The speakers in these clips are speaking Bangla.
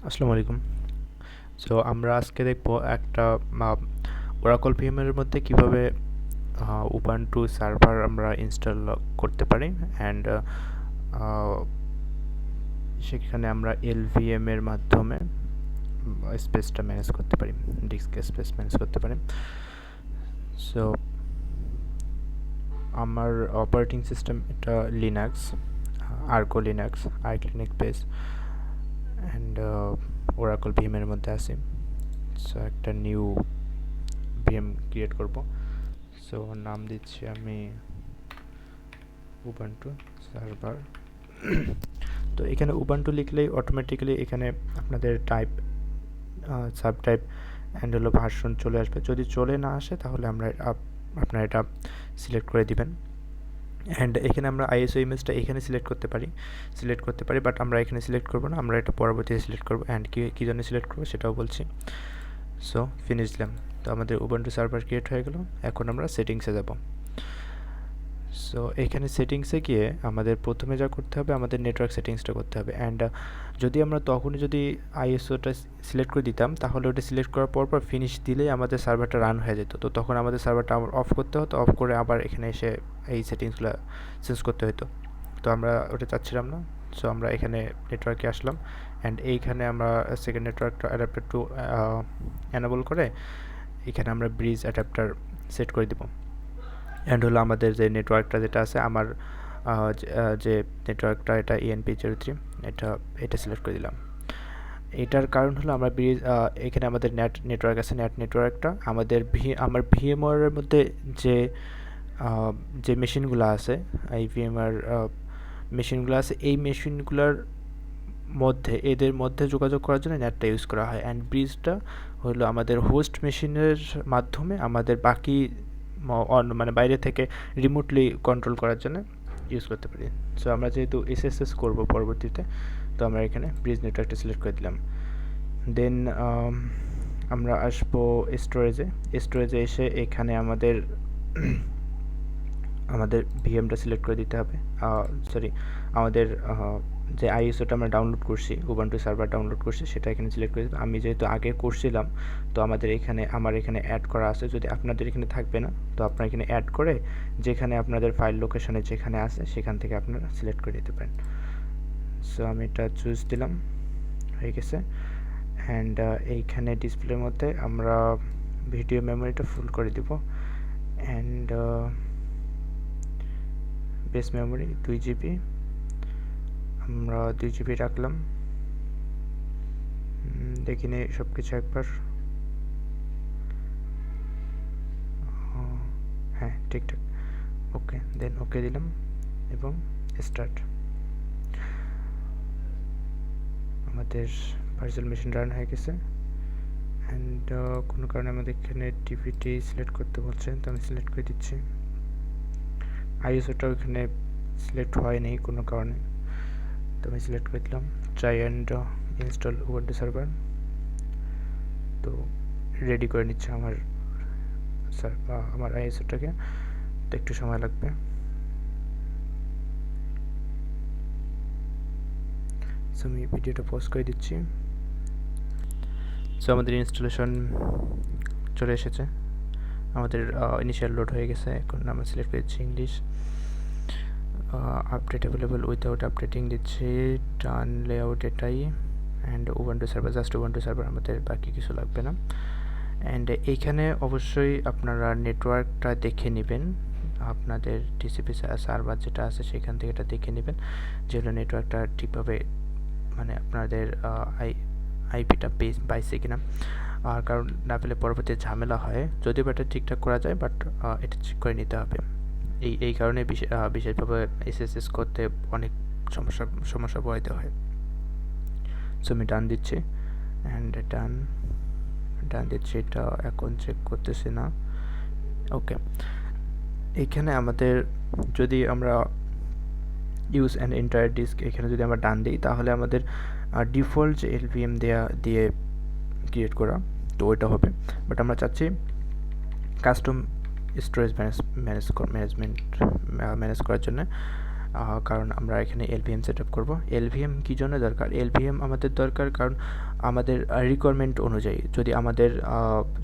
আসসালামু আলাইকুম। সো আমরা আজকে দেখব একটা ওরাকল ভিএমের মধ্যে কিভাবে উবান্টু সার্ভার আমরা ইনস্টল করতে পারি অ্যান্ড সেখানে আমরা এলভিএম এর মাধ্যমে স্পেসটা ম্যানেজ করতে পারি, ডিস্ক স্পেস ম্যানেজ করতে পারি। সো আমার অপারেটিং সিস্টেম এটা Linux, Arco Linux, ArcoLinux base and Oracle ভিএমের মধ্যে আছে। সো একটা নিউ ভিএম ক্রিয়েট করব। সো নাম দিচ্ছি আমি উবান্টু সার্ভার। তো এখানে উবান্টু লিখলেই অটোমেটিক্যালি এখানে আপনাদের টাইপ, সাব টাইপ অ্যান্ড হলো ভার্সন চলে আসবে। যদি চলে না আসে তাহলে আপনারা এটা সিলেক্ট করে দিবেন। অ্যান্ড এখানে আমরা আইএসও ইমেজটা এখানে সিলেক্ট করতে পারি, বাট আমরা এখানে সিলেক্ট করব না, আমরা এটা পরবর্তীতে সিলেক্ট করব। অ্যান্ড কী জন্য সিলেক্ট করবো সেটাও বলছি। সো ফিনিশ দিলাম। তো আমাদের উবান্টু সার্ভার ক্রিয়েট হয়ে গেল। এখন আমরা সেটিংসে যাব। সো এখানে সেটিংসে গিয়ে আমাদের প্রথমে যা করতে হবে, আমাদের নেটওয়ার্ক সেটিংসটা করতে হবে। অ্যান্ড যদি আমরা তখনই যদি আইএসওটা সিলেক্ট করে দিতাম তাহলে ওটা সিলেক্ট করার পর ফিনিশ দিলেই আমাদের সার্ভারটা রান হয়ে যেত। তো তখন আমাদের সার্ভারটা অফ করতে হতো, অফ করে আবার এখানে এসে এই সেটিংসগুলো চেঞ্জ করতে হতো। তো আমরা ওটা চাচ্ছিলাম না। সো আমরা এখানে নেটওয়ার্কে আসলাম অ্যান্ড এইখানে আমরা সেকেন্ড নেটওয়ার্কটা অ্যাডাপ্টার টু এনাবল করে এখানে আমরা ব্রিজ অ্যাডাপ্টার সেট করে দেবো। অ্যান্ড হলো আমাদের যে নেটওয়ার্কটা যেটা আছে আমার যে নেটওয়ার্কটা এটা ENP03, এটা সিলেক্ট করে দিলাম। এটার কারণ হলো আমরা এখানে আমাদের নেটওয়ার্ক আছে, নেটওয়ার্কটা আমার ভিএমওয়ারের মধ্যে যে যে মেশিনগুলো আছে, এই ভিএমওয়ার মেশিনগুলো আছে, এই মেশিনগুলোর এদের মধ্যে যোগাযোগ করার জন্য নেটটা ইউজ করা হয়। অ্যান্ড ব্রিজটা হলো আমাদের হোস্ট মেশিনের মাধ্যমে আমাদের বাকি মানে বাইরে থেকে রিমোটলি কন্ট্রোল করার জন্য ইউজ করতে পারি। সো আমরা যেহেতু এসএসএস করব পরবর্তীতে, তো আমরা এখানে ব্রিজ নেটওয়ার্কটা সিলেক্ট করে দিলাম। দেন আমরা আসবো স্টোরেজে এসে এখানে আমাদের ভিএমটা সিলেক্ট করে দিতে হবে। আমাদের যে আইএসওটা আমরা ডাউনলোড করছি, উবান্টু সার্ভার ডাউনলোড করছি, সেটা এখানে সিলেক্ট করে দিতে। আমি যেহেতু আগে করছিলাম তো আমার এখানে অ্যাড করা আছে। যদি আপনাদের এখানে থাকবে না তো আপনারা এখানে অ্যাড করে যেখানে আপনাদের ফাইল লোকেশনে যেখানে আছে সেখান থেকে আপনারা সিলেক্ট করে দিতে পারেন। সো আমি এটা চুজ দিলাম, হয়ে গেছে। অ্যান্ড এইখানে ডিসপ্লের মধ্যে আমরা ভিডিও মেমোরিটা ফুল করে দিব। অ্যান্ড বেস মেমোরি 2 GB, আমরা 2 GB রাখলাম। দেখি নি সব কিছু একবার। হ্যাঁ, ঠিকঠাক, ওকে। দেন ওকে দিলাম এবং স্টার্ট। আমাদের ভার্চুয়াল মেশিন রান হয়ে গেছে। অ্যান্ড কোনো কারণে আমাদের এখানে টিভিটি সিলেক্ট করতে বলছে, তো আমি সিলেক্ট করে দিচ্ছি। আইএসওটাও এখানে সিলেক্ট হয়নি কোনো কারণে, তো আমি সিলেক্ট করে দিলাম। Try and install Ubuntu server. তো রেডি করে নিচ্ছে আমার আইএসওটাকে, তো একটু সময় লাগবে। সো আমি ভিডিওটা পজ করে দিচ্ছি। সো আমাদের ইনস্টলেশন চলে এসেছে, আমাদের ইনিশিয়াল লোড হয়ে গেছে। এখন আমরা সিলেক্ট করেছি English, update available without updating দিচ্ছি, টার্ন লেআউট এটাই। And Ubuntu server, just Ubuntu server, আমাদের বাকি কিছু লাগবে না। অ্যান্ড এইখানে অবশ্যই আপনারা নেটওয়ার্কটা দেখে নেবেন, আপনাদের টিসিপি সার্ভার যেটা আছে সেখান থেকে এটা দেখে নেবেন যেগুলো নেটওয়ার্কটা ঠিকভাবে মানে আপনাদের আইপিটা পাইছে কিনা। আর কারণ না পেলে পরবর্তী ঝামেলা হয়, যদিও এটা ঠিকঠাক করা যায়, বাট এটা চেক করে নিতে হবে। এই কারণে বিশেষভাবে এসএসএস করতে অনেক সমস্যা পোহাইতে হয়। সো আমি ডান দিচ্ছি, অ্যান্ড ডান দিচ্ছি, এটা এখন চেক করতেছি না। ওকে, এখানে আমাদের যদি আমরা ইউজ অ্যান্ড এন্টায়ার ডিস্ক এখানে যদি আমরা ডান দিই তাহলে আমাদের ডিফল্ট যে LVM দিয়ে ক্রিয়েট করা, তো ওইটা হবে। বাট আমরা চাচ্ছি কাস্টম স্টোরেজ ম্যানেজ করার জন্য কারণ আমরা এখানে LVM সেট আপ করবো। LVM কী জন্য দরকার? LVM আমাদের দরকার কারণ আমাদের রিকোয়ারমেন্ট অনুযায়ী যদি আমাদের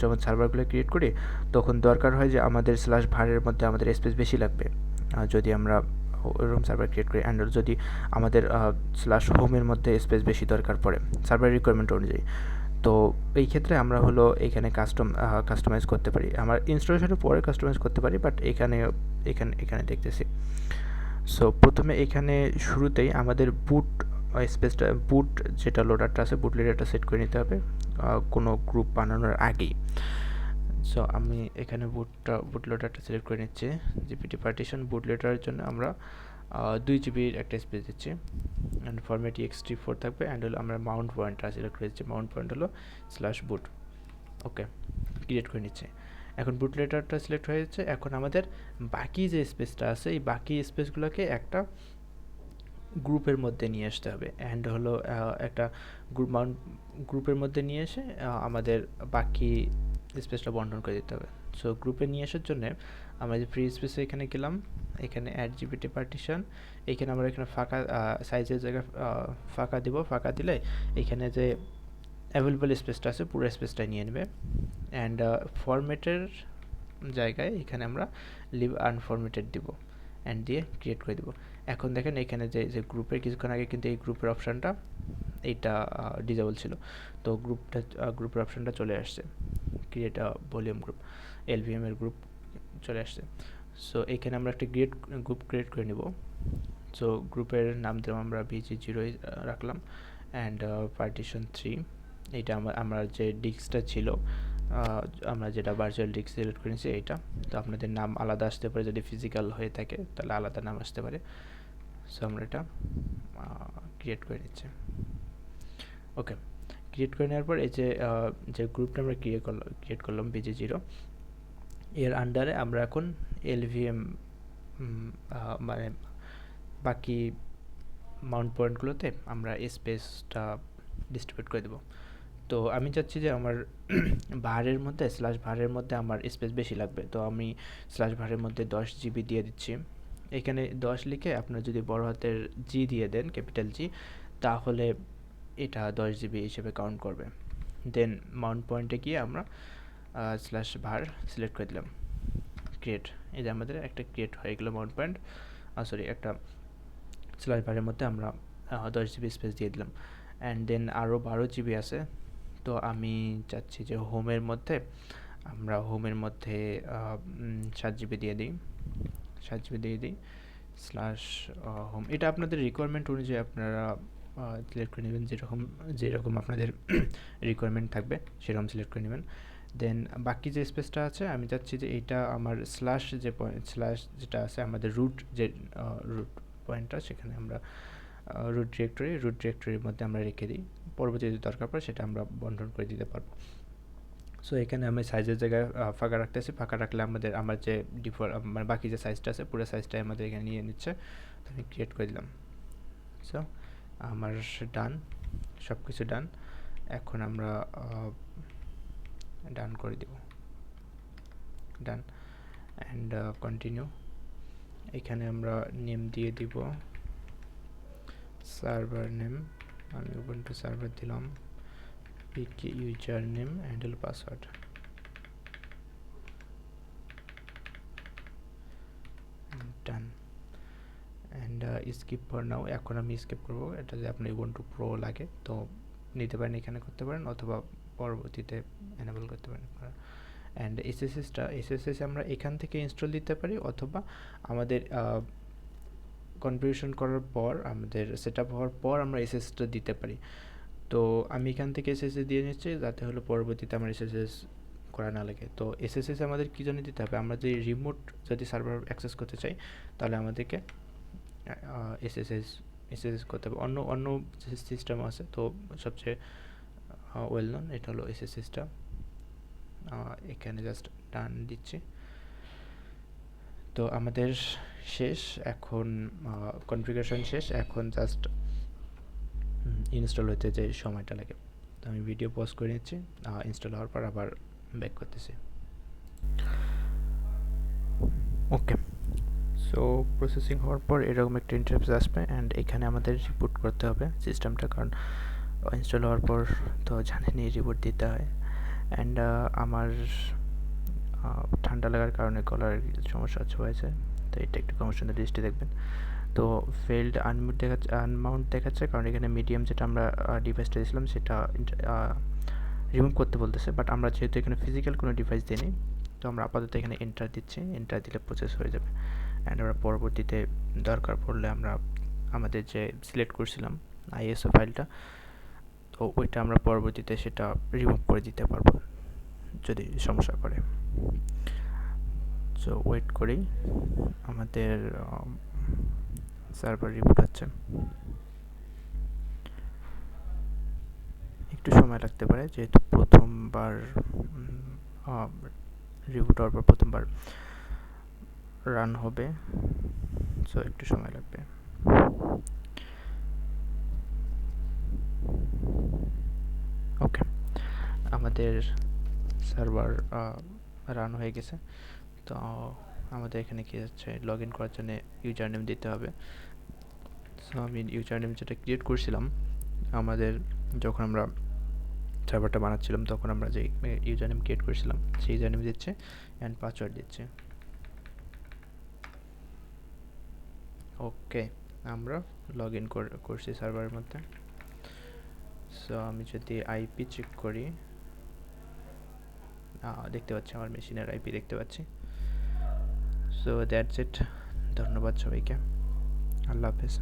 যখন সার্ভারগুলো ক্রিয়েট করি তখন দরকার হয় যে আমাদের স্ল্যাশ ভারের মধ্যে আমাদের স্পেস বেশি লাগবে যদি আমরা ওরকম সার্ভার ক্রিয়েট করি, অ্যান্ড যদি আমাদের স্ল্যাশ হোমের মধ্যে স্পেস বেশি দরকার পড়ে সার্ভার রিকোয়ারমেন্ট অনুযায়ী। তো এই ক্ষেত্রে আমরা হলো এখানে কাস্টমাইজ করতে পারি। আমার ইনস্টলেশনের পরে কাস্টমাইজ করতে পারি, বাট এখানে দেখতেছি। সো প্রথমে এখানে শুরুতেই আমাদের বুট স্পেসটা, বুট যেটা লোডারটা আছে, বুট লোডারটা সেট করে নিতে হবে কোনো গ্রুপ বানানোর আগেই। সো আমি এখানে বুট লোডারটা সিলেক্ট করে নিচ্ছি। জিপিটি পার্টিশন বুট লোডারের জন্য আমরা 2 জিবির একটা স্পেস দিচ্ছি, অ্যান্ড ফরম্যাট ext4 থাকবে, অ্যান্ড হলো আমরা মাউন্ট পয়েন্টটা সিলেক্ট করে দিচ্ছি। মাউন্ট পয়েন্ট হলো /boot। ওকে, ক্রিয়েট করে নিচ্ছে। এখন বুট লোডারটা সিলেক্ট হয়ে যাচ্ছে। এখন আমাদের বাকি যে স্পেসটা আছে এই বাকি স্পেসগুলোকে একটা গ্রুপের মধ্যে নিয়ে আসতে হবে, অ্যান্ড হলো একটা গ্রুপের মধ্যে নিয়ে এসে আমাদের বাকি স্পেসটা বন্টন করে দিতে হবে। সো গ্রুপে নিয়ে আসার জন্য আমরা যে ফ্রি স্পেসে এখানে গেলাম, এখানে অ্যাড জিপিটি পার্টিশন, এখানে আমরা এখানে ফাঁকা সাইজের জায়গায় ফাঁকা দিব। ফাঁকা দিলে এখানে যে অ্যাভেলেবল স্পেসটা আছে পুরো স্পেসটা নিয়ে নেবে, অ্যান্ড ফরম্যাটের জায়গায় এখানে আমরা লিভ আনফরম্যাটেড দিব, অ্যান্ড দিয়ে ক্রিয়েট করে দেবো। এখন দেখেন এখানে যে গ্রুপের কিছুক্ষণ আগে কিন্তু এই গ্রুপের অপশানটা এইটা ডিজেবল ছিল, তো গ্রুপের অপশানটা চলে আসছে। ক্রিয়েট ভলিউম গ্রুপ, LVM এর গ্রুপ চলে আসছে। সো এখানে আমরা একটা গ্রুপ ক্রিয়েট করে নিব। সো গ্রুপের নাম দিলাম আমরা VG0 রাখলাম, অ্যান্ড পার্টিশন 3। এইটা আমরা যে ডিস্কটা ছিল, আমরা যেটা ভার্চুয়াল ডিস্ক সিলেক্ট করে নিয়েছি এইটা। তো আপনাদের নাম আলাদা আসতে পারে, যদি ফিজিক্যাল হয়ে থাকে তাহলে আলাদা নাম আসতে পারে। সো আমরা এটা ক্রিয়েট করে নিচ্ছি। ওকে, ক্রিয়েট করে নেওয়ার পর এই যে গ্রুপটা আমরা ক্রিয়েট করলাম VG0, এর আন্ডারে আমরা এখন LVM মানে বাকি মাউন্ট পয়েন্টগুলোতে আমরা স্পেসটা ডিস্ট্রিবিউট করে দেবো। তো আমি চাচ্ছি যে আমার ভারের মধ্যে ভারের মধ্যে আমার স্পেস বেশি লাগবে, তো আমি ভারের মধ্যে 10 জিবি দিয়ে দিচ্ছি। এখানে 10 লিখে আপনারা যদি বড় হাতের জি দিয়ে দেন, ক্যাপিটাল জি, তাহলে এটা 10 জিবি হিসেবে কাউন্ট করবে। দেন মাউন্ট পয়েন্টে গিয়ে আমরা var সিলেক্ট করে দিলাম, ক্রিয়েট। এই যে আমাদের একটা ক্রিয়েট হয়ে গেলো মাউন্ট পয়েন্ট, একটা ভারের মধ্যে আমরা 10 জিবি স্পেস দিয়ে দিলাম, অ্যান্ড দেন আরও 12 জিবি আছে। তো আমি চাচ্ছি যে হোমের মধ্যে 7 জিবি দিয়ে দিই, হোম। এটা আপনাদের রিকোয়ারমেন্ট অনুযায়ী আপনারা সিলেক্ট করে নেবেন, যেরকম আপনাদের রিকোয়ারমেন্ট থাকবে সেরকম সিলেক্ট করে নেবেন। দেন বাকি যে স্পেসটা আছে আমি চাচ্ছি যে এইটা আমার যেটা আছে আমাদের রুট পয়েন্টটা, সেখানে আমরা রুট ডিরেক্টরির মধ্যে আমরা রেখে দিই। পরবর্তীতে দরকার পড়ে সেটা আমরা বন্টন করে দিতে পারবো। সো এখানে আমি সাইজের জায়গায় ফাঁকা রাখতেছি। ফাঁকা রাখলে আমার যে মানে বাকি যে সাইজটা আছে পুরো সাইজটাই আমাদের এখানে নিয়ে নিচ্ছে। তো আমি ক্রিয়েট করে দিলাম। সো আমার ডান, সব কিছু ডান। এখন আমরা ডান করে দিব, ডান, অ্যান্ড কন্টিনিউ। এখানে আমরা নেম দিয়ে দিব সার্ভার নেম, আমি উবুন্টু সার্ভার দিলাম, pick user name, handle password, done, and skip for now. এখন আমি স্কিপ করবো। এটা যে আপনার উবুন্টু প্রো লাগে তো নিতে পারেন, এখানে করতে পারেন, অথবা পরবর্তীতে এনেবল করতে পারেন। অ্যান্ড এসএসএস আমরা এখান থেকে ইনস্টল দিতে পারি, অথবা আমাদের কনফিগারেশন করার পর, আমাদের সেট আপ হওয়ার পর আমরা এসএসএসটা দিতে পারি। তো আমি এখান থেকে এসএসএস দিয়ে নিচ্ছি, যাতে হলো পরবর্তীতে আমার এসএসএস করা না লাগে। তো এসএসএস আমাদের কী জন্য দিতে হবে? আমরা যদি রিমোট সার্ভার অ্যাক্সেস করতে চাই তাহলে আমাদেরকে এসএসএস করতে হবে। অন্য সিস্টেম আছে, তো সবচেয়ে ওয়েল নন এটা হলো এসএসএসটা। এখানে জাস্ট ডান দিচ্ছি। তো আমাদের শেষ, এখন কনফিগারেশন শেষ, এখন জাস্ট ইনস্টল হতে যে সময়টা লাগে। তো আমি ভিডিও পজ করে নিচ্ছি, ইনস্টল হওয়ার পর আবার ব্যাক করতেছি। ওকে, সো প্রসেসিং হওয়ার পর এরকম একটা ইন্টারফেস আসবে অ্যান্ড এখানে আমাদের রিবুট করতে হবে সিস্টেমটা, কারণ ইনস্টল হওয়ার পর তো জানেনই রিবুট দিতে হয়। অ্যান্ড আমার ঠান্ডা লাগার কারণে গলার সমস্যা হয়েছে, তো এটা একটু কমিশনের লিস্টে দেখবেন। তো ফেল্ড আনমাউন্ট দেখাচ্ছে, কারণ এখানে মিডিয়াম যেটা আমরা ডিভাইসটা দিয়েছিলাম সেটা রিমুভ করতে বলতেছে, বাট আমরা যেহেতু এখানে ফিজিক্যাল কোনো ডিভাইস দিইনি, তো আমরা আপাতত এখানে এন্টার দিচ্ছি, এন্টার দিলে প্রসেস হয়ে যাবে। অ্যান্ড আমরা পরবর্তীতে দরকার পড়লে আমরা আমাদের যে সিলেক্ট করছিলাম আইএসও ফাইলটা, তো ওইটা আমরা পরবর্তীতে সেটা রিমুভ করে দিতে পারবো যদি সমস্যা করে। সো ওয়েট করি, আমাদের সার্ভার রিবুট হচ্ছে, একটু সময় লাগতে পারে যেহেতু প্রথমবার রিবুট হওয়ার পর প্রথমবার রান হবে, সো একটু সময় লাগবে। ওকে, আমাদের সার্ভার রান হয়ে গেছে। তো আমাদের এখানে কি হচ্ছে, লগ ইন করার জন্য ইউজার নেম দিতে হবে। সো আমি ইউজার নেম যেটা ক্রিয়েট করছিলাম আমাদের যখন আমরা সার্ভারটা বানাচ্ছিলাম, তখন আমরা যে ইউজার নেম ক্রিয়েট করেছিলাম সেই ইউজার নেম দিচ্ছে অ্যান্ড পাসওয়ার্ড দিচ্ছে। ওকে, আমরা লগ ইন করছি সার্ভারের মধ্যে। সো আমি যদি আইপি চেক করি, দেখতে পাচ্ছি আমার মেশিনের আইপি দেখতে পাচ্ছি। সো দ্যাটস ইট, ধন্যবাদ সবাইকে, আল্লাহ হাফেজ।